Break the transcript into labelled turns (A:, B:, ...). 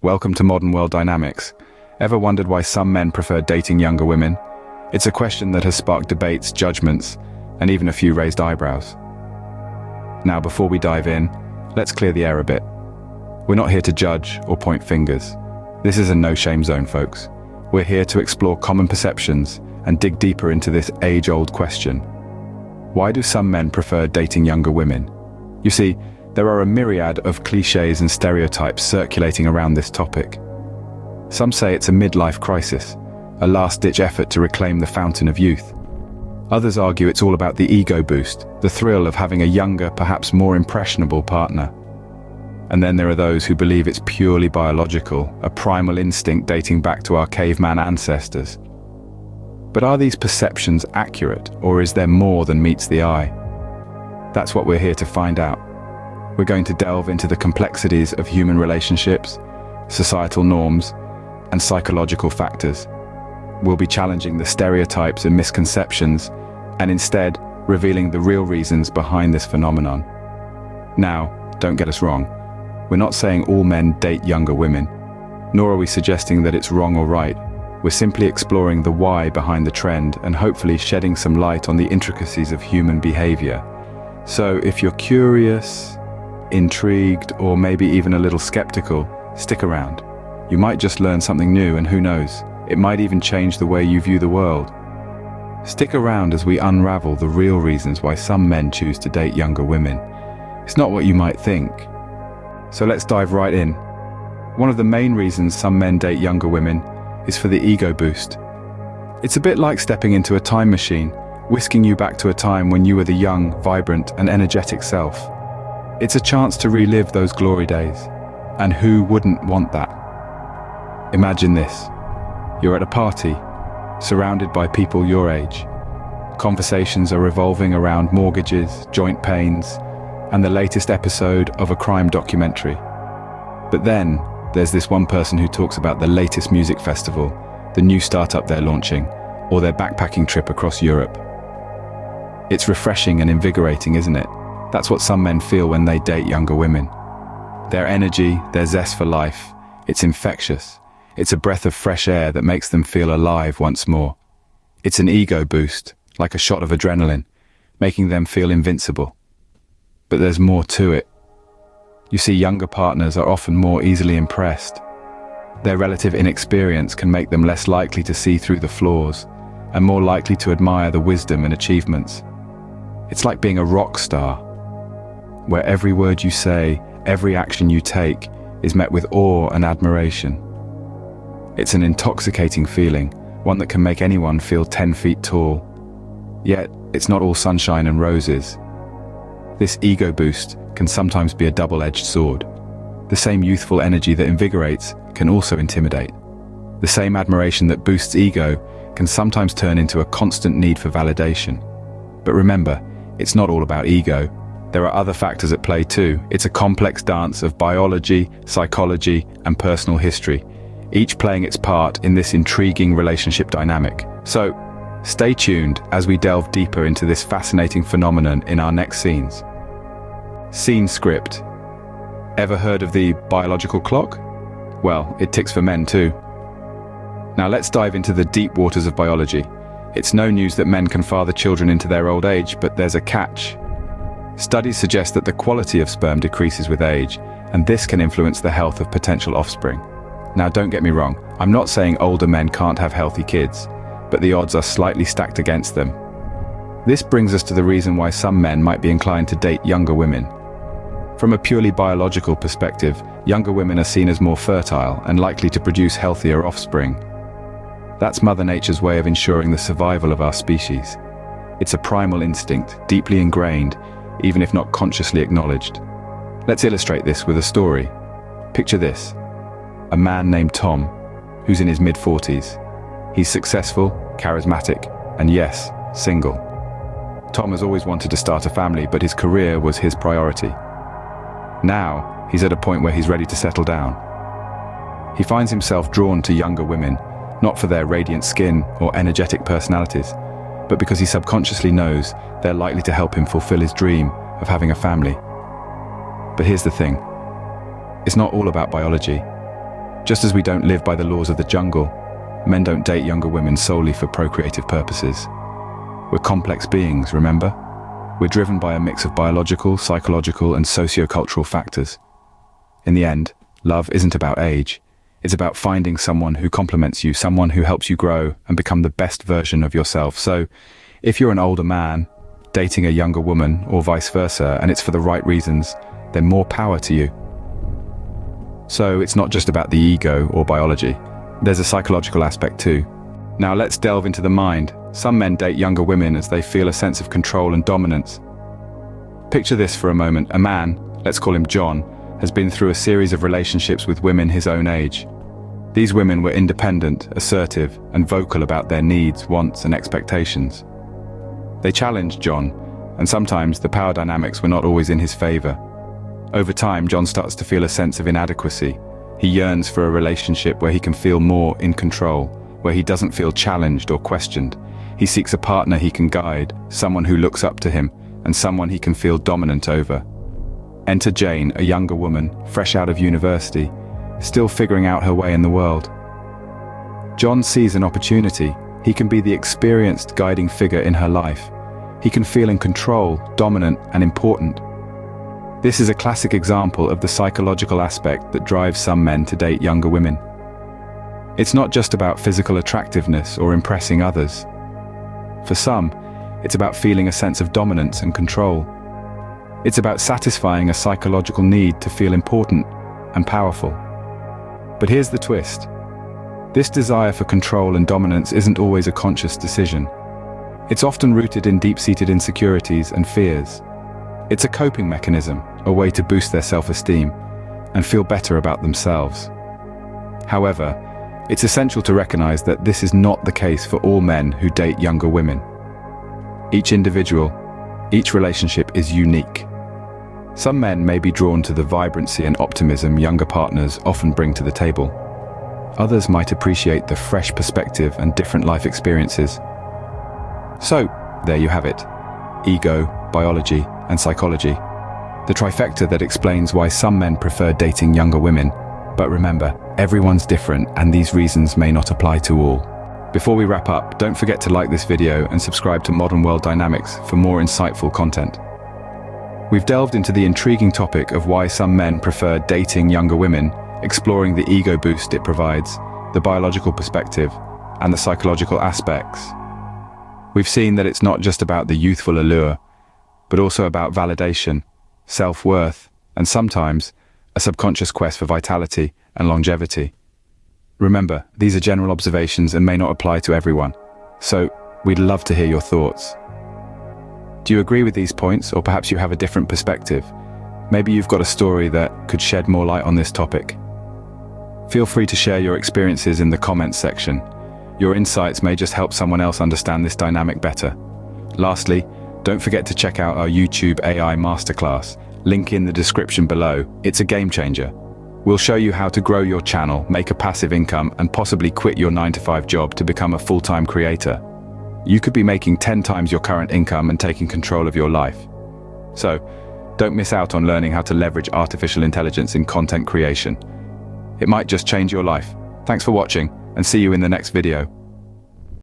A: Welcome to Modern World Dynamics. Ever wondered why some men prefer dating younger women? It's a question that has sparked debates, judgments, and even a few raised eyebrows. Now, before we dive in, let's clear the air a bit. We're not here to judge or point fingers. This is a no-shame zone, folks. We're here to explore common perceptions and dig deeper into this age-old question. Why do some men prefer dating younger women? You see, there are a myriad of cliches and stereotypes circulating around this topic. Some say it's a midlife crisis, a last-ditch effort to reclaim the fountain of youth. Others argue it's all about the ego boost, the thrill of having a younger, perhaps more impressionable partner. And then there are those who believe it's purely biological, a primal instinct dating back to our caveman ancestors. But are these perceptions accurate, or is there more than meets the eye? That's what we're here to find out. We're going to delve into the complexities of human relationships, societal norms, and psychological factors. We'll be challenging the stereotypes and misconceptions, and instead revealing the real reasons behind this phenomenon. Now, don't get us wrong. We're not saying all men date younger women, nor are we suggesting that it's wrong or right. We're simply exploring the why behind the trend and hopefully shedding some light on the intricacies of human behavior. So if you're curious, intrigued, or maybe even a little skeptical, stick around. You might just learn something new, and who knows, it might even change the way you view the world. Stick around as we unravel the real reasons why some men choose to date younger women. It's not what you might think. So let's dive right in. One of the main reasons some men date younger women is for the ego boost. It's a bit like stepping into a time machine, whisking you back to a time when you were the young, vibrant, and energetic self. It's a chance to relive those glory days. And who wouldn't want that? Imagine this. You're at a party, surrounded by people your age. Conversations are revolving around mortgages, joint pains, and the latest episode of a crime documentary. But then, there's this one person who talks about the latest music festival, the new startup they're launching, or their backpacking trip across Europe. It's refreshing and invigorating, isn't it? That's what some men feel when they date younger women. Their energy, their zest for life, it's infectious. It's a breath of fresh air that makes them feel alive once more. It's an ego boost, like a shot of adrenaline, making them feel invincible. But there's more to it. You see, younger partners are often more easily impressed. Their relative inexperience can make them less likely to see through the flaws, and more likely to admire the wisdom and achievements. It's like being a rock star, where every word you say, every action you take, is met with awe and admiration. It's an intoxicating feeling, one that can make anyone feel 10 feet tall. Yet, it's not all sunshine and roses. This ego boost can sometimes be a double-edged sword. The same youthful energy that invigorates can also intimidate. The same admiration that boosts ego can sometimes turn into a constant need for validation. But remember, it's not all about ego. There are other factors at play too. It's a complex dance of biology, psychology, and personal history, each playing its part in this intriguing relationship dynamic. So, stay tuned as we delve deeper into this fascinating phenomenon in our next scenes. Scene script. Ever heard of the biological clock? Well, it ticks for men too. Now let's dive into the deep waters of biology. It's no news that men can father children into their old age, but there's a catch. Studies suggest that the quality of sperm decreases with age, and this can influence the health of potential offspring. Now don't get me wrong, I'm not saying older men can't have healthy kids, but the odds are slightly stacked against them. This brings us to the reason why some men might be inclined to date younger women. From a purely biological perspective, younger women are seen as more fertile and likely to produce healthier offspring. That's Mother Nature's way of ensuring the survival of our species. It's a primal instinct, deeply ingrained, even if not consciously acknowledged. Let's illustrate this with a story. Picture this. A man named Tom, who's in his mid-40s. He's successful, charismatic, and yes, single. Tom has always wanted to start a family, but his career was his priority. Now, he's at a point where he's ready to settle down. He finds himself drawn to younger women, not for their radiant skin or energetic personalities, but because he subconsciously knows they're likely to help him fulfill his dream of having a family. But here's the thing. It's not all about biology. Just as we don't live by the laws of the jungle, men don't date younger women solely for procreative purposes. We're complex beings, remember? We're driven by a mix of biological, psychological, and socio-cultural factors. In the end, love isn't about age. It's about finding someone who complements you, someone who helps you grow and become the best version of yourself. So, if you're an older man, dating a younger woman, or vice versa, and it's for the right reasons, then more power to you. So, it's not just about the ego or biology. There's a psychological aspect too. Now let's delve into the mind. Some men date younger women as they feel a sense of control and dominance. Picture this for a moment. A man, let's call him John, has been through a series of relationships with women his own age. These women were independent, assertive, and vocal about their needs, wants, and expectations. They challenged John, and sometimes the power dynamics were not always in his favor. Over time, John starts to feel a sense of inadequacy. He yearns for a relationship where he can feel more in control, where he doesn't feel challenged or questioned. He seeks a partner he can guide, someone who looks up to him, and someone he can feel dominant over. Enter Jane, a younger woman, fresh out of university, still figuring out her way in the world. John sees an opportunity. He can be the experienced guiding figure in her life. He can feel in control, dominant, and important. This is a classic example of the psychological aspect that drives some men to date younger women. It's not just about physical attractiveness or impressing others. For some, it's about feeling a sense of dominance and control. It's about satisfying a psychological need to feel important and powerful. But here's the twist. This desire for control and dominance isn't always a conscious decision. It's often rooted in deep-seated insecurities and fears. It's a coping mechanism, a way to boost their self-esteem and feel better about themselves. However, it's essential to recognize that this is not the case for all men who date younger women. Each individual, each relationship is unique. Some men may be drawn to the vibrancy and optimism younger partners often bring to the table. Others might appreciate the fresh perspective and different life experiences. So, there you have it. Ego, biology, and psychology. The trifecta that explains why some men prefer dating younger women. But remember, everyone's different and these reasons may not apply to all. Before we wrap up, don't forget to like this video and subscribe to Modern World Dynamics for more insightful content. We've delved into the intriguing topic of why some men prefer dating younger women, exploring the ego boost it provides, the biological perspective, and the psychological aspects. We've seen that it's not just about the youthful allure, but also about validation, self-worth, and sometimes a subconscious quest for vitality and longevity. Remember, these are general observations and may not apply to everyone, so we'd love to hear your thoughts. Do you agree with these points, or perhaps you have a different perspective? Maybe you've got a story that could shed more light on this topic. Feel free to share your experiences in the comments section. Your insights may just help someone else understand this dynamic better. Lastly, don't forget to check out our YouTube AI Masterclass. Link in the description below. It's a game changer. We'll show you how to grow your channel, make a passive income, and possibly quit your 9-to-5 job to become a full-time creator. You could be making 10 times your current income and taking control of your life. So, don't miss out on learning how to leverage artificial intelligence in content creation. It might just change your life. Thanks for watching, and see you in the next video.